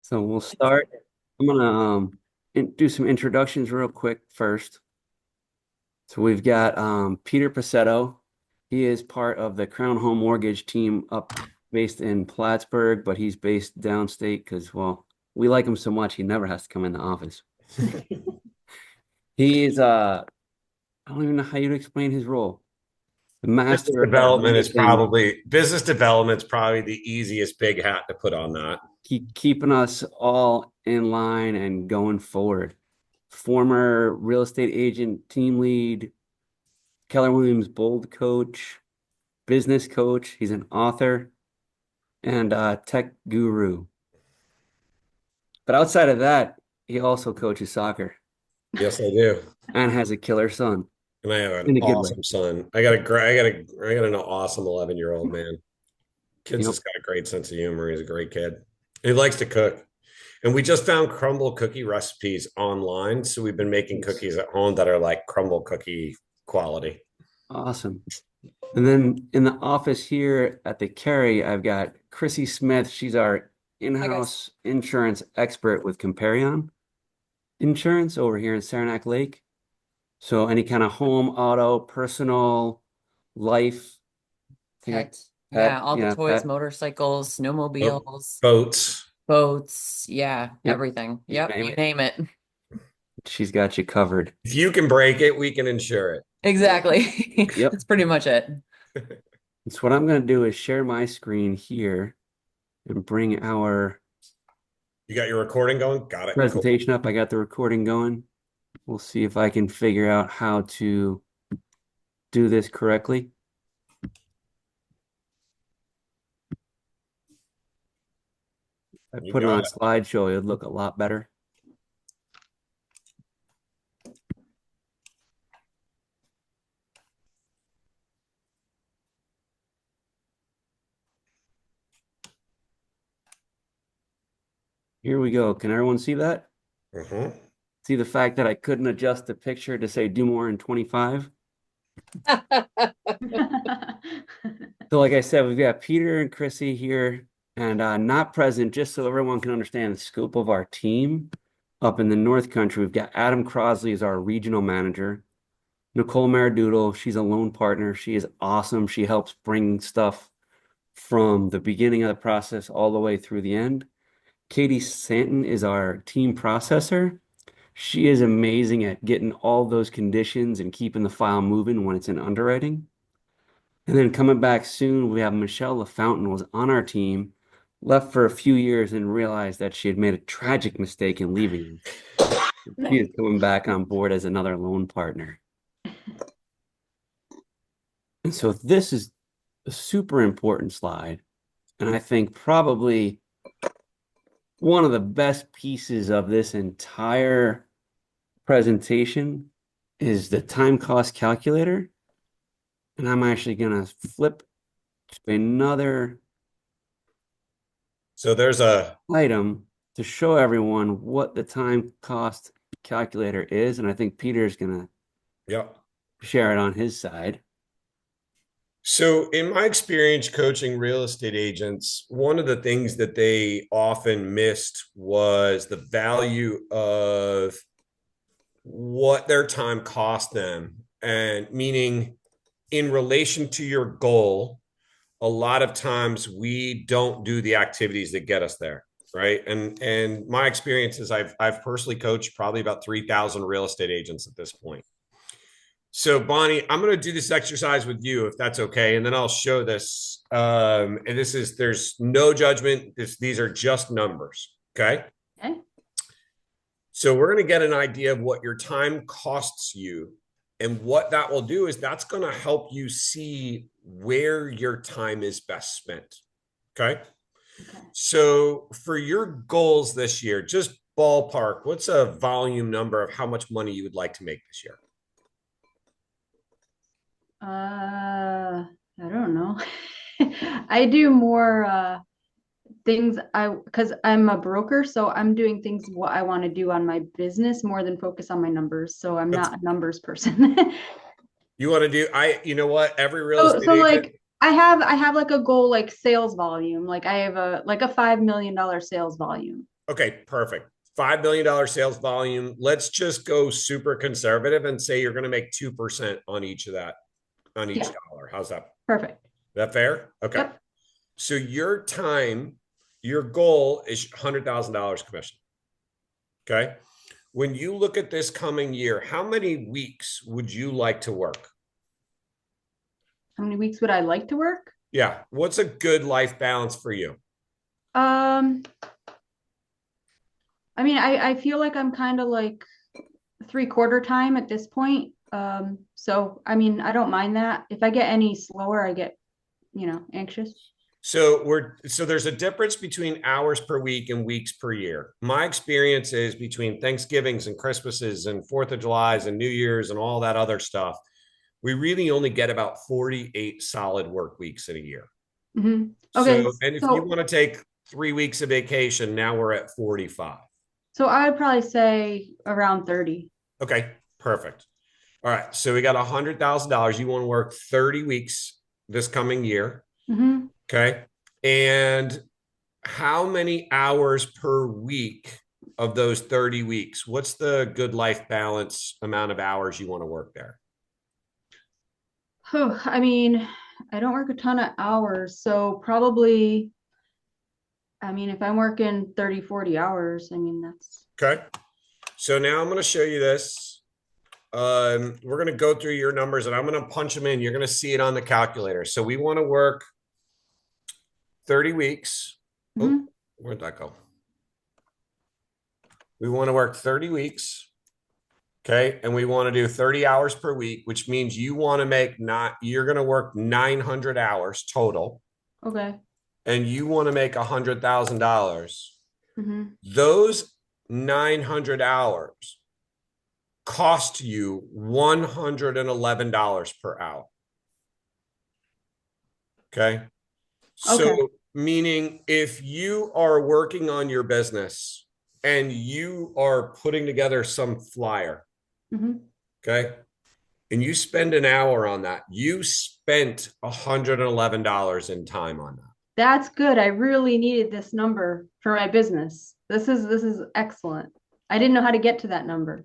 So we'll start. I'm gonna do some introductions real quick first. So we've got Peter Pacetto. He is part of the Crown Home Mortgage team up based in Plattsburgh, but he's based downstate because, well, we like him so much he never has to come in the office. He's I don't even know how you'd explain his role. The Business master of development is everything, probably business development's probably the easiest big hat to put on that. keeping us all in line and going forward. Former real estate agent, team lead, Keller Williams Bold coach, business coach. He's an author and tech guru. But outside of that, he also coaches soccer Yes, I do. and has a killer son And I have an in a good way. awesome son. I got an awesome 11-year-old man. Kid's Yep. just got a great sense of humor. He's a great kid. He likes to cook. And we just found crumble cookie recipes online. So we've been making It's cookies at home that are like crumble cookie quality. awesome. And then in the office here at the Carry, I've got Chrissy Smith. She's our Hi guys. in-house insurance expert with Comparion Insurance over here in Saranac Lake. So any kind of home, auto, personal, life, think Pet. Yeah, pet, all the yeah, toys, pet, motorcycles, Oh, snowmobiles, boats. boats. Yeah, yep, everything. you Yep, name you it. name it. She's got you covered. If you can break it, we can insure it. Exactly. Yep. That's pretty much it. So what I'm going to do is share my screen here and bring our You got your recording going? Got it. Cool. presentation up. I got the recording going. We'll see if I can figure out how to do this correctly. If I You put it on got a it. slideshow, it would look a lot better. Here we go. Can everyone see that? Hmm. See the fact that I couldn't adjust the picture to say do more in 25? So like I said, we've got Peter and Chrissy here and not present, just so everyone can understand the scope of our team. Up in the North Country, we've got Adam Crosley as our regional manager. Nicole Maradoodle, she's a loan partner. She is awesome. She helps bring stuff from the beginning of the process all the way through the end. Katie Santon is our team processor. She is amazing at getting all those conditions and keeping the file moving when it's in underwriting. And then coming back soon, we have Michelle LaFountain was on our team, left for a few years and realized that she had made a tragic mistake in leaving. She is coming back on board as another loan partner. And so this is a super important slide. And I think probably one of the best pieces of this entire presentation is the time cost calculator. And I'm actually going to flip to another So there's a, item to show everyone what the time cost calculator is. And I think Peter's going to yep. share it on his side. So, in my experience coaching real estate agents, one of the things that they often missed was the value of what their time cost them. And meaning, in relation to your goal, a lot of times we don't do the activities that get us there. Right. And my experience is I've personally coached probably about 3,000 real estate agents at this point. So, Bonnie, I'm going to do this exercise with you if that's okay, and then I'll show this. And there's no judgment. These are just numbers. Okay. Okay. So we're going to get an idea of what your time costs you, and what that will do is that's going to help you see where your time is best spent. Okay. Okay. So for your goals this year, just ballpark, what's a volume number of how much money you would like to make this year? I don't know. I do more things because I'm a broker, so I'm doing things what I want to do on my business more than focus on my numbers. So I'm That's not a numbers person. You want to do you know what? Every real So estate so agent, like I have like a goal like sales volume. Like I have a $5 million sales volume. Okay, perfect. $5 million sales volume. Let's just go super conservative and say you're going to make 2% on each of that, on each Yeah. dollar. How's that? Perfect. That fair? Okay. Yep. So your time, your goal is $100,000 commission. Okay. When you look at this coming year, how many weeks would you like to work? How many weeks would I like to work? Yeah. What's a good life balance for you? Um, I mean, I feel like I'm kind of like 3/4 time at this point. So I mean, I don't mind that. If I get any slower, I get, anxious. So there's a difference between hours per week and weeks per year. My experience is between Thanksgivings and Christmases and 4th of July's and New Year's and all that other stuff, we really only get about 48 solid work weeks in a year. Okay, So, and if you want to take 3 weeks of vacation, now we're at 45. so I would probably say around 30. Okay, perfect. All right. So we got $100,000. You want to work 30 weeks this coming year. Okay. And how many hours per week of those 30 weeks? What's the good life balance amount of hours you want to work there? I mean, I don't work a ton of hours, so probably, I mean, if I'm working 30, 40 hours, I mean, that's Okay. So now I'm going to show you this. We're going to go through your numbers and I'm going to punch them in. You're going to see it on the calculator. So we want to work 30 weeks. Oh, where'd that go? We want to work 30 weeks. Okay. And we want to do 30 hours per week, which means you want to make you're going to work 900 hours total. okay. And you want to make $100,000. Those 900 hours cost you $111 per hour. Okay. So, meaning if you are working on your business and you are putting together some flyer, okay, and you spend an hour on that, you spent $111 in time on that. That's good. I really needed this number for my business. This is excellent. I didn't know how to get to that number.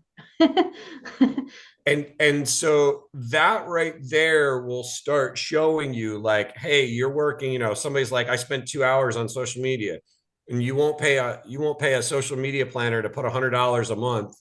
And so that right there will start showing you like, hey, you're working, somebody's like, I spent 2 hours on social media, and you won't pay a social media planner to put $100 a month,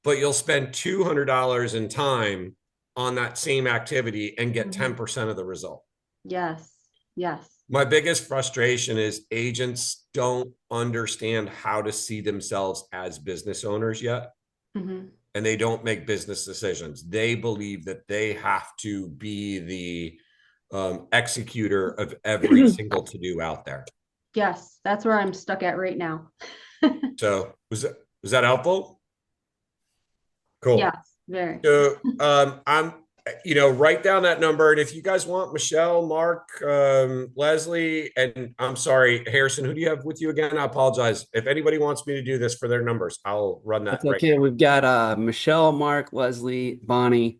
but you'll spend $200 in time on that same activity and get 10% of the result. Yes. Yes. My biggest frustration is agents don't understand how to see themselves as business owners yet. And they don't make business decisions. They believe that they have to be the executor of every single to-do out there. Yes, that's where I'm stuck at right now. So was that helpful? Cool. Yes, very. So I'm write down that number. And if you guys want, Michelle, Mark, Leslie, and I'm sorry, Harrison, who do you have with you again? I apologize. If anybody wants me to do this for their numbers, I'll run that. That's okay. Right. We've got Michelle, Mark, Leslie, Bonnie.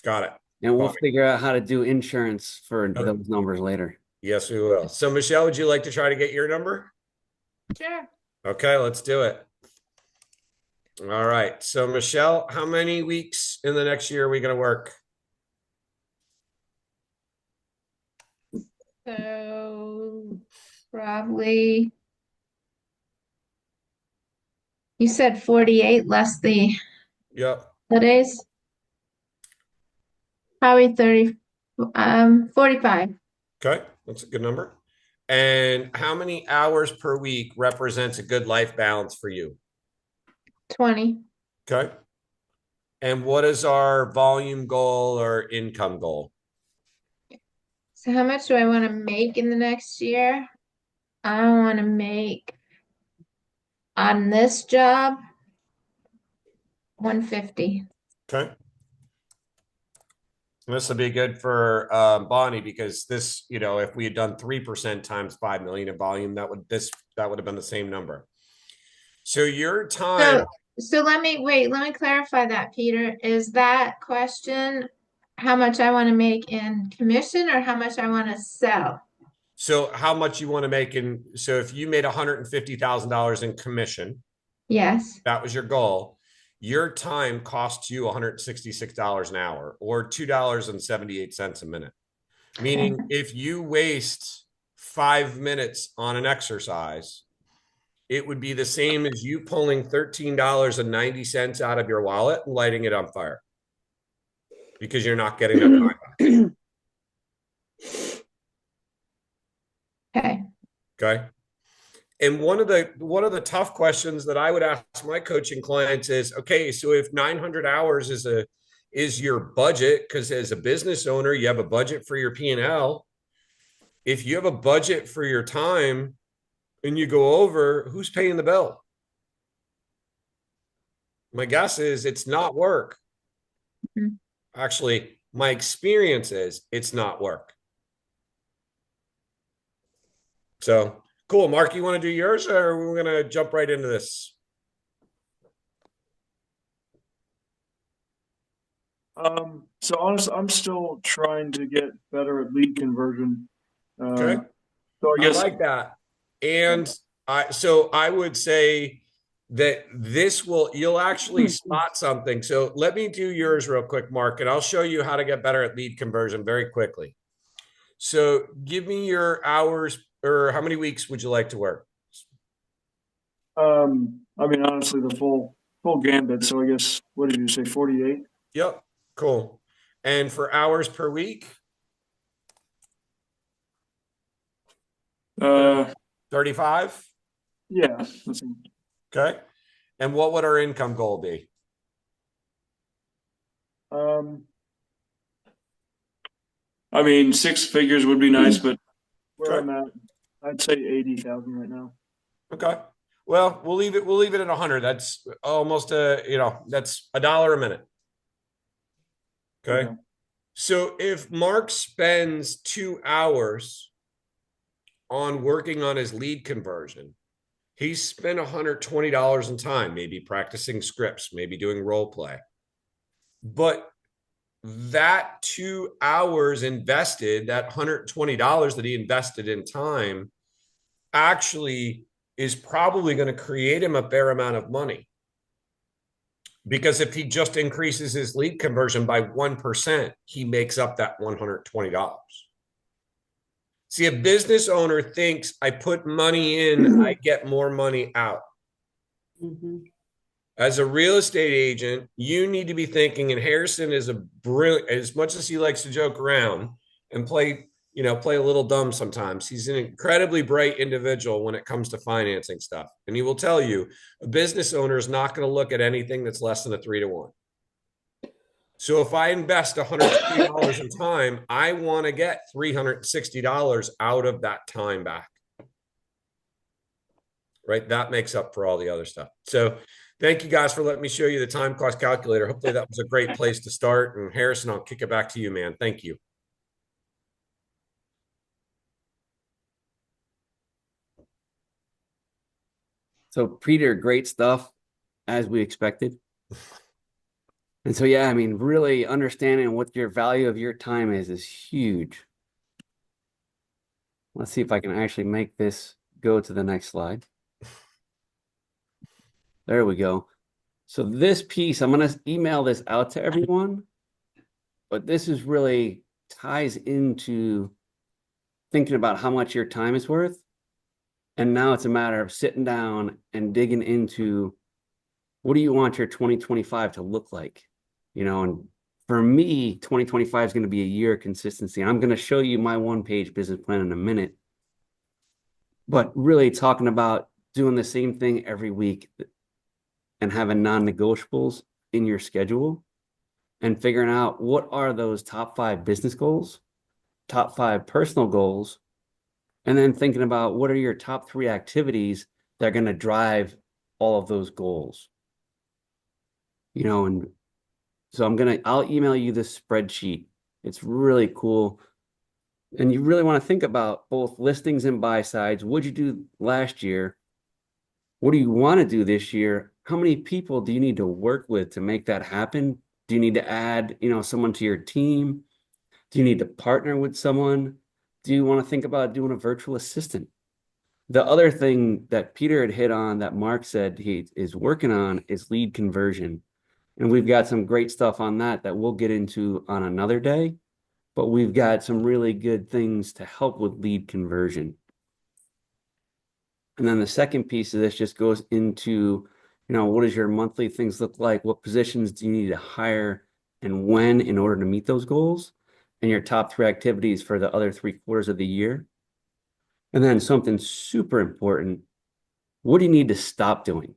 Got it. And we'll figure out how to do insurance for those numbers later. Yes, we will. So Michelle, would you like to try to get your number? Sure. Okay, let's do it. All right. So Michelle, how many weeks in the next year are we going to work? So probably, you said 48 less the Yep. holidays. Probably 45. Okay, that's a good number. And how many hours per week represents a good life balance for you? 20. Okay. And what is our volume goal or income goal? So how much do I want to make in the next year? I want to make on this job 150. Okay. This will be good for Bonnie, because this, if we had done 3% times 5 million in volume, that would have been the same number. So your time. So let me clarify that, Peter. Is that question how much I want to make in commission or how much I want to sell? So how much you want to make in, so if you made $150,000 in commission, Yes. that was your goal, your time costs you $166 an hour or $2.78 a minute. Meaning if you waste 5 minutes on an exercise, it would be the same as you pulling $13.90 out of your wallet and lighting it on fire because you're not getting that time back. Okay. Okay. And one of the tough questions that I would ask my coaching clients is, okay, so if 900 hours is your budget, because as a business owner, you have a budget for your P&L. If you have a budget for your time and you go over, who's paying the bill? My guess is it's not work. Mhm. Actually, my experience is it's not work. So cool. Mark, you want to do yours or are we going to jump right into this? So honestly, I'm still trying to get better at lead conversion. Okay. So I I guess like that. And I would say that you'll actually spot something. So let me do yours real quick, Mark, and I'll show you how to get better at lead conversion very quickly. So give me your hours or how many weeks would you like to work? I mean honestly the full gambit. So I guess what did you say, 48? Yep. Cool. And for hours per week, Uh 35. yeah. Okay. And what would our income goal be? Um I mean 6 figures would be nice, but where Okay. I'm at, I'd say 80,000 right now. Okay. Well, we'll leave it at 100. That's almost that's $1 a minute. Okay. Okay. So if Mark spends 2 hours on working on his lead conversion, he's spent $120 in time, maybe practicing scripts, maybe doing role play. But that 2 hours invested, that $120 that he invested in time, actually is probably going to create him a fair amount of money. Because if he just increases his lead conversion by 1%, he makes up that $120. See, a business owner thinks I put money in, I get more money out. Mhm. As a real estate agent, you need to be thinking, and Harrison is a brilliant, as much as he likes to joke around and play a little dumb sometimes, he's an incredibly bright individual when it comes to financing stuff. And he will tell you a business owner is not going to look at anything that's less than a 3-to-1. So if I invest $120 in time, I want to get $360 out of that time back. Right? That makes up for all the other stuff. So thank you guys for letting me show you the time cost calculator. Hopefully that was a great place to start. And Harrison, I'll kick it back to you, man. Thank you. So Peter, great stuff as we expected. And so, yeah, I mean, really understanding what your value of your time is huge. Let's see if I can actually make this go to the next slide. There we go. So this piece, I'm going to email this out to everyone, but this is really ties into thinking about how much your time is worth. And now it's a matter of sitting down and digging into what do you want your 2025 to look like? And for me, 2025 is going to be a year of consistency. And I'm going to show you my one-page business plan in a minute. But really talking about doing the same thing every week and having non-negotiables in your schedule and figuring out what are those top 5 business goals, top 5 personal goals, and then thinking about what are your top 3 activities that are going to drive all of those goals. And so I'll email you this spreadsheet. It's really cool. And you really want to think about both listings and buy sides. What'd you do last year? What do you want to do this year? How many people do you need to work with to make that happen? Do you need to add, someone to your team? Do you need to partner with someone? do you want to think about doing a virtual assistant? The other thing that Peter had hit on that Mark said he is working on is lead conversion. And we've got some great stuff on that that we'll get into on another day, but we've got some really good things to help with lead conversion. And then the second piece of this just goes into, what does your monthly things look like? What positions do you need to hire and when in order to meet those goals? And your top 3 activities for the other 3 quarters of the year. And then something super important, what do you need to stop doing?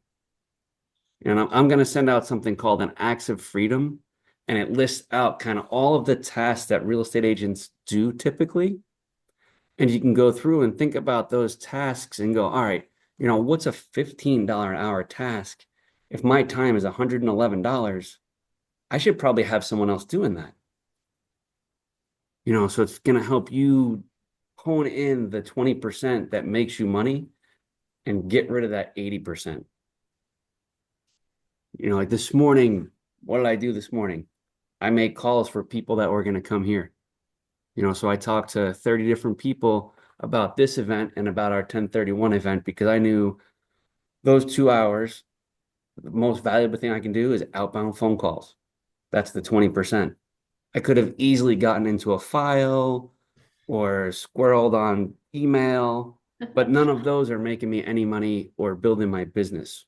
And I'm going to send out something called an Acts of Freedom, and it lists out kind of all of the tasks that real estate agents do typically. And you can go through and think about those tasks and go, all right, what's a $15 an hour task? If my time is $111, I should probably have someone else doing that. So it's going to help you hone in the 20% that makes you money and get rid of that 80%. Like this morning, what did I do this morning? I made calls for people that were going to come here. So I talked to 30 different people about this event and about our 1031 event because I knew those 2 hours, the most valuable thing I can do is outbound phone calls. That's the 20%. I could have easily gotten into a file or squirreled on email, but none of those are making me any money or building my business.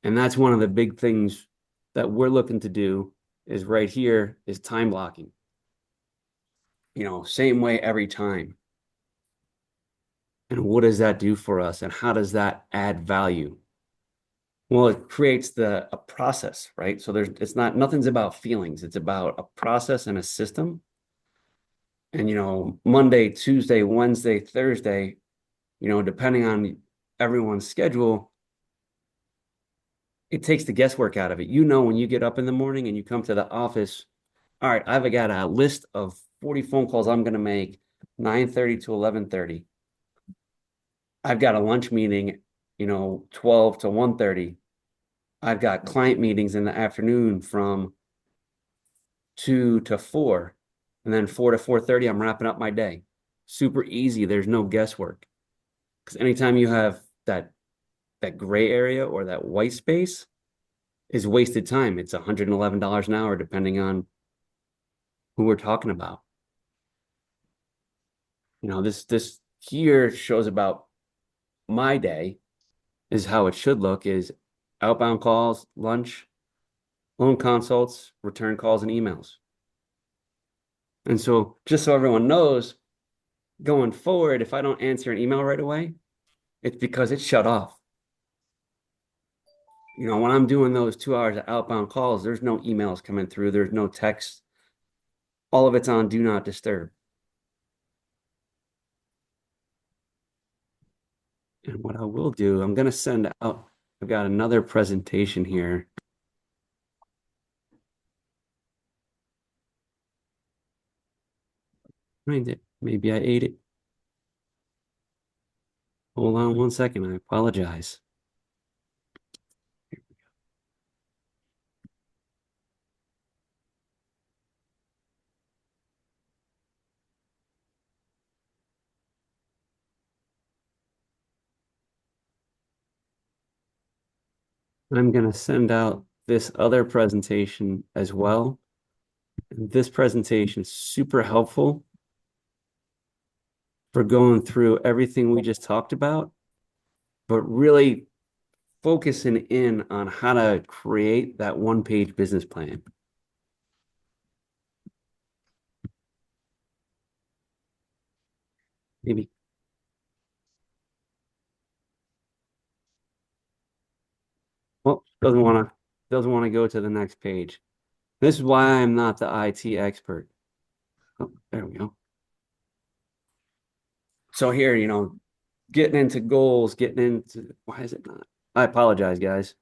And that's one of the big things that we're looking to do is right here is time blocking. Same way every time. And what does that do for us? And how does that add value? Well, it creates a process, right? So nothing's about feelings. It's about a process and a system. And, Monday, Tuesday, Wednesday, Thursday, depending on everyone's schedule, it takes the guesswork out of it. When you get up in the morning and you come to the office, all right, I've got a list of 40 phone calls I'm going to make 9:30 to 11:30. I've got a lunch meeting, 12 to 1:30. I've got client meetings in the afternoon from 2 to 4. And then 4 to 4:30, I'm wrapping up my day. Super easy. There's no guesswork. Because anytime you have that gray area or that white space is wasted time. It's $111 an hour, depending on who we're talking about. This here shows about my day is how it should look is outbound calls, lunch, loan consults, return calls, and emails. And so just so everyone knows, going forward, if I don't answer an email right away, it's because it's shut off. When I'm doing those 2 hours of outbound calls, there's no emails coming through. There's no text. All of it's on do not disturb. And what I will do, I'm going to send out, I've got another presentation here. Find it. Maybe I ate it. Hold on 1 second. I apologize. I'm going to send out this other presentation as well. And this presentation is super helpful for going through everything we just talked about, but really focusing in on how to create that one-page business plan. Maybe. Well, doesn't want to go to the next page. This is why I'm not the IT expert. Oh, there we go. So here, getting into goals, why is it not? I apologize, guys.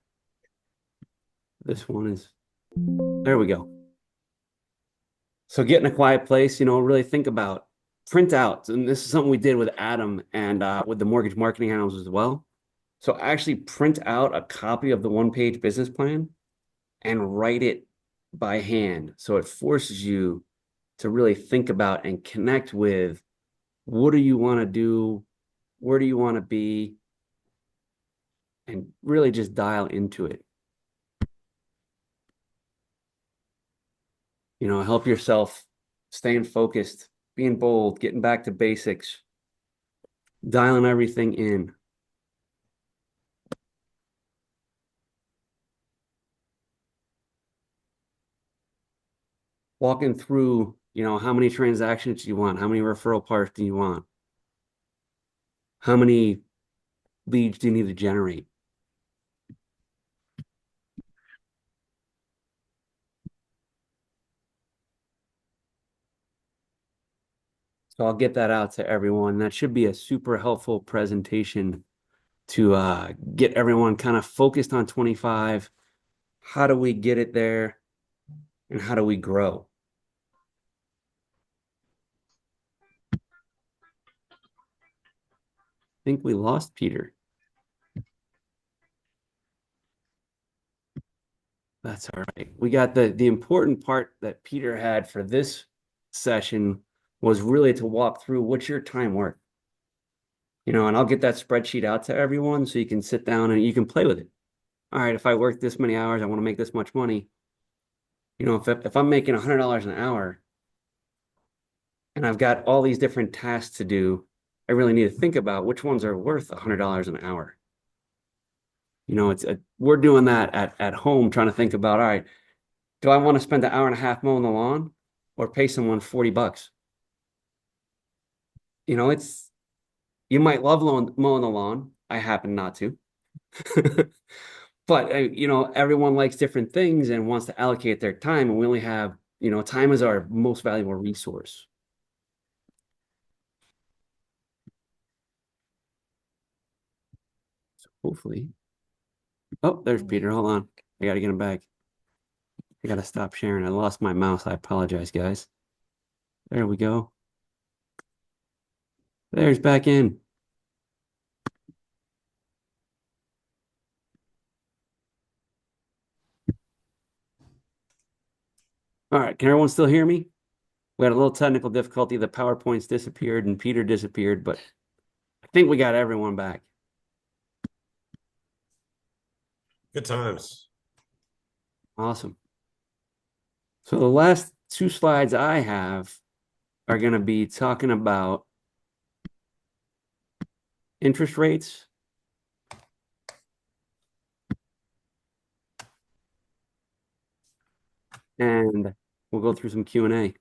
This one is, there we go. So get in a quiet place, really think about print out. And this is something we did with Adam and with the mortgage marketing house as well. So actually print out a copy of the one-page business plan and write it by hand. So it forces you to really think about and connect with what do you want to do? Where do you want to be? And really just dial into it. Help yourself staying focused, being bold, getting back to basics, dialing everything in. Walking through, how many transactions do you want? How many referral parts do you want? How many leads do you need to generate? So I'll get that out to everyone. That should be a super helpful presentation to get everyone kind of focused on 25. How do we get it there? And how do we grow? I think we lost Peter. That's all right. We got the important part that Peter had for this session was really to walk through what's your time worth. And I'll get that spreadsheet out to everyone so you can sit down and you can play with it. All right, if I work this many hours, I want to make this much money. If I'm making $100 an hour and I've got all these different tasks to do, I really need to think about which ones are worth $100 an hour. We're doing that at home, trying to think about, all right, do I want to spend an hour and a half mowing the lawn or pay someone $40? You might love mowing the lawn. I happen not to. But everyone likes different things and wants to allocate their time, and we only have, time is our most valuable resource. So hopefully, oh, there's Peter. Hold on, I gotta get him back. I gotta stop sharing. I lost my mouse. I apologize, guys. There we go. There's back in. All right, can everyone still hear me? We had a little technical difficulty. The PowerPoints disappeared and Peter disappeared, but I think we got everyone back. Good times. Awesome. So the last two slides I have are going to be talking about interest rates. And we'll go through some Q&A.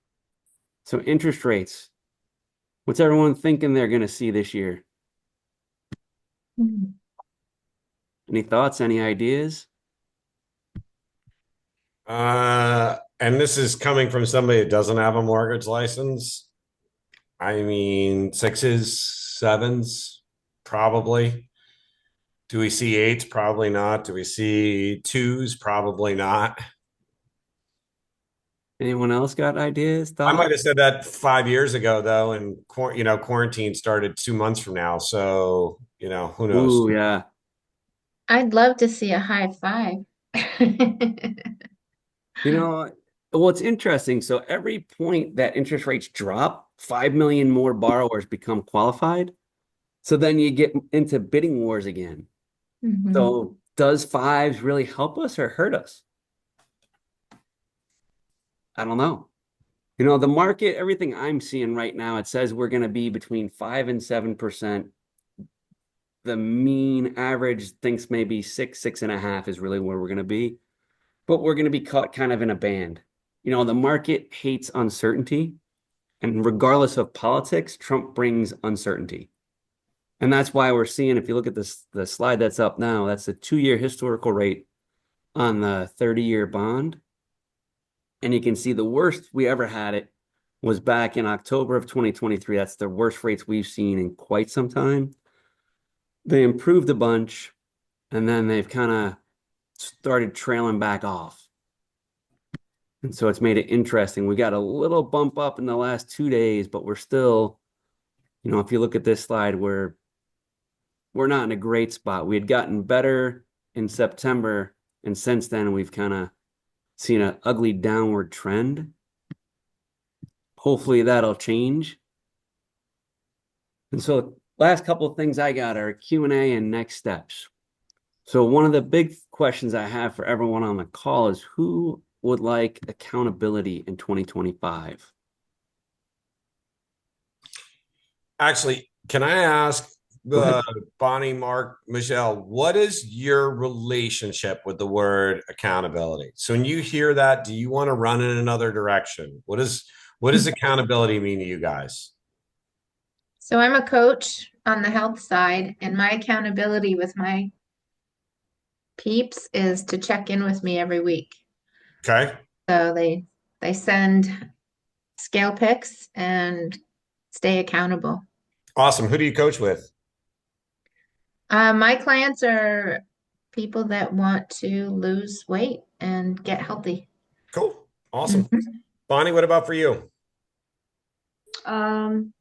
So interest rates. What's everyone thinking they're going to see this year? Any thoughts? Any ideas? And this is coming from somebody that doesn't have a mortgage license. I mean, sixes, sevens, probably. Do we see eights? Probably not. Do we see twos? Probably not. Anyone else got ideas, I thoughts? might have said that 5 years ago, though, and quarantine started 2 months from now. So, who knows? Ooh, yeah. I'd love to see a high five. Well, it's interesting. So every point that interest rates drop, 5 million more borrowers become qualified. So then you get into bidding wars again. Mhm. So does fives really help us or hurt us? I don't know. The market, everything I'm seeing right now, it says we're going to be between 5 and 7%. The mean average thinks maybe 6.5 is really where we're going to be. But we're going to be caught kind of in a band. The market hates uncertainty. And regardless of politics, Trump brings uncertainty. And that's why we're seeing, if you look at the slide that's up now, that's the 2-year historical rate on the 30-year bond. And you can see the worst we ever had it was back in October of 2023. That's the worst rates we've seen in quite some time. They improved a bunch, and then they've kind of started trailing back off. And so it's made it interesting. We got a little bump up in the last 2 days, but we're still, if you look at this slide, we're not in a great spot. We had gotten better in September, and since then we've kind of seen an ugly downward trend. Hopefully that'll change. And so last couple of things I got are Q&A and next steps. So one of the big questions I have for everyone on the call is who would like accountability in 2025? Actually, can I ask Go ahead. Bonnie, Mark, Michelle, what is your relationship with the word accountability? So when you hear that, do you want to run in another direction? What does accountability mean to you guys? So I'm a coach on the health side, and my accountability with my peeps is to check in with me every week. Okay. So they send scale pics and stay accountable. Awesome. Who do you coach with? My clients are people that want to lose weight and get healthy. Cool. Awesome. Mhm. Bonnie, what about for you? Um,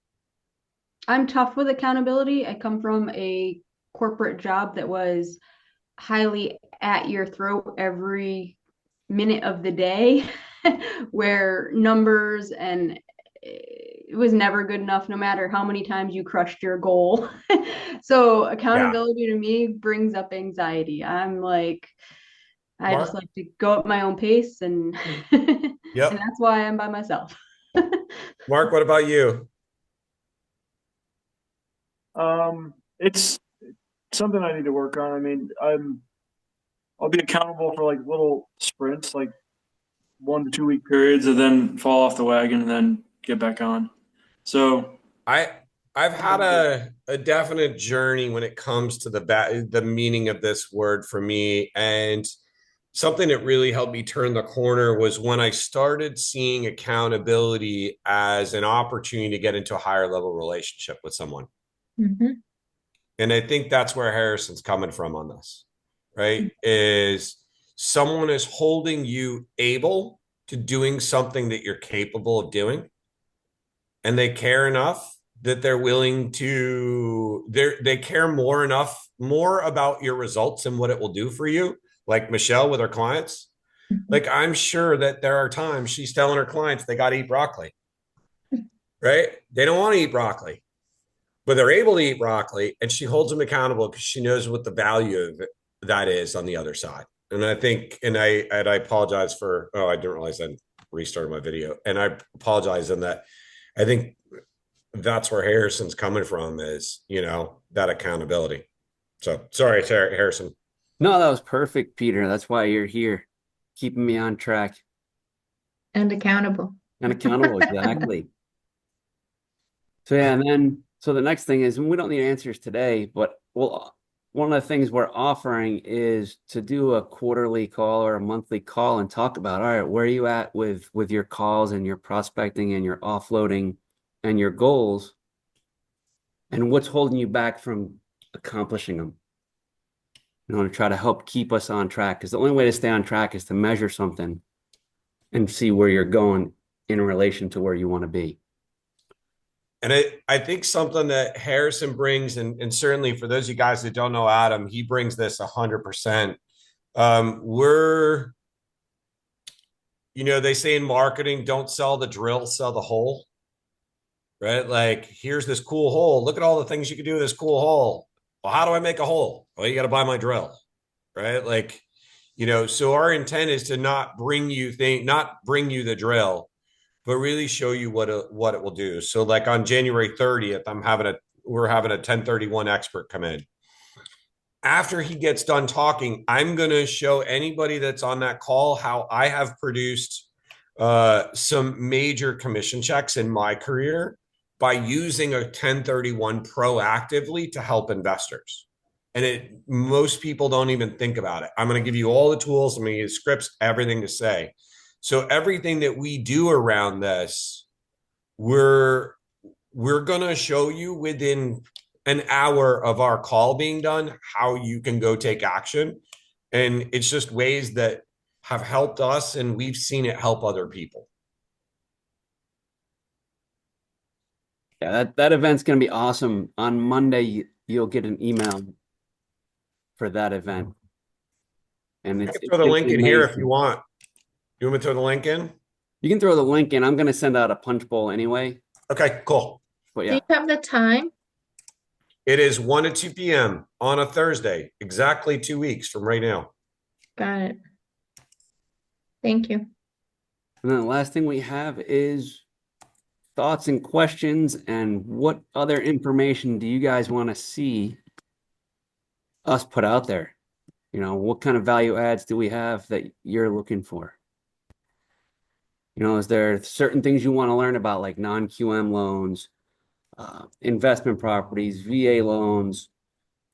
I'm tough with accountability. I come from a corporate job that was highly at your throat every minute of the day, where numbers and it was never good enough no matter how many times you crushed your goal. So Yeah. accountability to me brings up anxiety. I'm like, I just Mark? like to go at my own pace and and Yep. that's why I'm by myself. Mark, what about you? It's something I need to work on. I mean, I'll be accountable for like little sprints, like 1 to 2 week periods, and then fall off the wagon and then get back on. So I I've had a definite journey when it comes to the meaning of this word for me, and something that really helped me turn the corner was when I started seeing accountability as an opportunity to get into a higher level relationship with someone. Mhm. And I think that's where Harrison's coming from on this, right? Is someone is holding you able to doing something that you're capable of doing, and they care enough that they're willing to they care more about your results and what it will do for you, like Michelle with her clients. Like, I'm sure that there are times she's telling her clients they got to eat broccoli, right? They don't want to eat broccoli, but they're able to eat broccoli, and she holds them accountable because she knows what the value of that is on the other side. And I think, and I apologize for, oh, I didn't realize I restarted my video, and I apologize in that. I think that's where Harrison's coming from, is, that accountability. So sorry, Harrison. No, that was perfect, Peter. That's why you're here, keeping me on track And accountable. and accountable. Exactly. So yeah, and then so the next thing is, and we don't need answers today, but one of the things we're offering is to do a quarterly call or a monthly call and talk about, all right, where are you at with your calls and your prospecting and your offloading and your goals, and what's holding you back from accomplishing them. To try to help keep us on track, because the only way to stay on track is to measure something and see where you're going in relation to where you want to be. And I think something that Harrison brings, and certainly for those of you guys that don't know Adam, he brings this 100%. They say in marketing, don't sell the drill, sell the hole, right? Like, here's this cool hole. Look at all the things you can do with this cool hole. Well, how do I make a hole? Well, you got to buy my drill, right? Like, so our intent is to not bring you the drill, but really show you what it will do. So like on January 30th, we're having a 1031 expert come in. After he gets done talking, I'm going to show anybody that's on that call how I have produced some major commission checks in my career by using a 1031 proactively to help investors. And most people don't even think about it. I'm going to give you all the tools. I'm going to use scripts, everything to say. So everything that we do around this, we're going to show you within an hour of our call being done how you can go take action. And it's just ways that have helped us, and we've seen it help other people. Yeah, that event's going to be awesome. On Monday, you'll get an email for that event. And I it's can throw the going to link be in here if you amazing. want. You want me to throw the link in? You can throw the link in. I'm going to send out a punch bowl anyway. Okay, cool. But Do yeah, you have the time? It is 1 to 2 p.m. on a Thursday, exactly 2 weeks from right now. Got it. Thank you. And then the last thing we have is thoughts and questions, and what other information do you guys want to see us put out there? You know, what kind of value adds do we have that you're looking for? You know, is there certain things you want to learn about, like non-QM loans, investment properties, VA loans?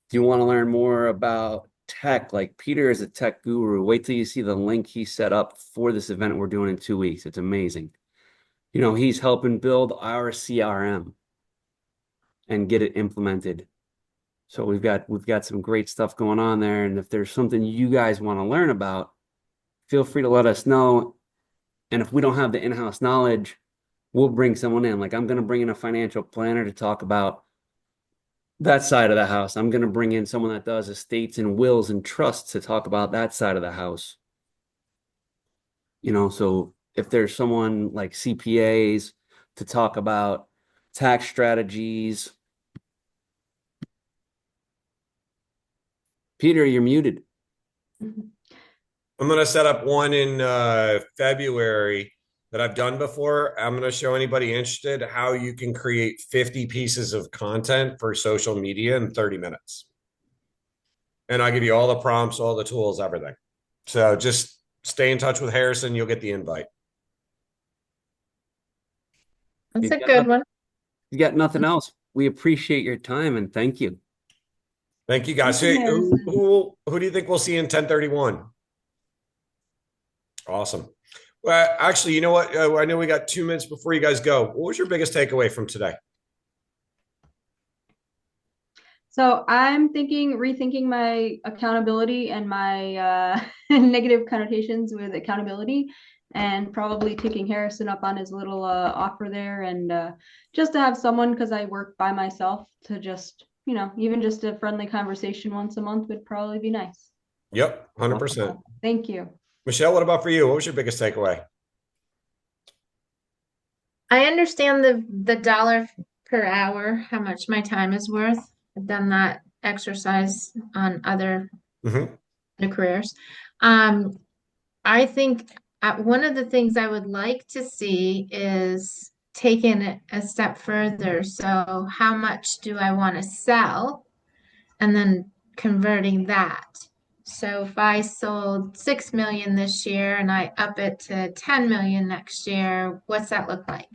Do you want to learn more about tech? Like Peter is a tech guru. Wait till you see the link he set up for this event we're doing in 2 weeks. It's amazing. You know, he's helping build our CRM and get it implemented. So we've got some great stuff going on there. And if there's something you guys want to learn about, feel free to let us know. And if we don't have the in-house knowledge, we'll bring someone in. Like I'm going to bring in a financial planner to talk about that side of the house. I'm going to bring in someone that does estates and wills and trusts to talk about that side of the house. You know, so if there's someone like CPAs to talk about tax strategies. Peter, you're muted. I'm going to set up one in February that I've done before. I'm going to show anybody interested how you can create 50 pieces of content for social media in 30 minutes. And I'll give you all the prompts, all the tools, everything. So just stay in touch with Harrison. You'll get the invite. That's a good one. You got nothing else. We appreciate your time and thank you. Thank you, guys. Thank you, Harrison. Who do you think we'll see in 1031? Awesome. Well, actually, you know what? I know we got 2 minutes before you guys go. What was your biggest takeaway from today? So I'm rethinking my accountability and my negative connotations with accountability, and probably taking Harrison up on his little offer there, and just to have someone, because I work by myself, to just, you know, even just a friendly conversation once a month would probably be nice. Yep, 100%. Thank you. Michelle, what about for you? What was your biggest takeaway? I understand the dollar per hour, how much my time is worth. I've done that exercise on other careers. I think one of the things I would like to see is taken it a step further. So how much do I want to sell? And then converting that. So if I sold 6 million this year and I up it to 10 million next year, what's that look like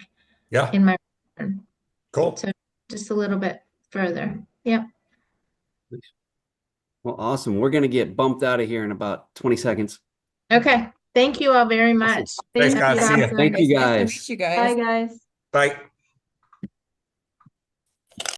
Yeah, in my return? cool. So just a little bit further. Yep. Well, awesome. We're going to get bumped out of here in about 20 seconds. Okay. Thank you all very much. Thanks, Thank guys. you. See ya. Awesome. Thank you, Nice to guys. meet you guys. Bye, guys. Bye.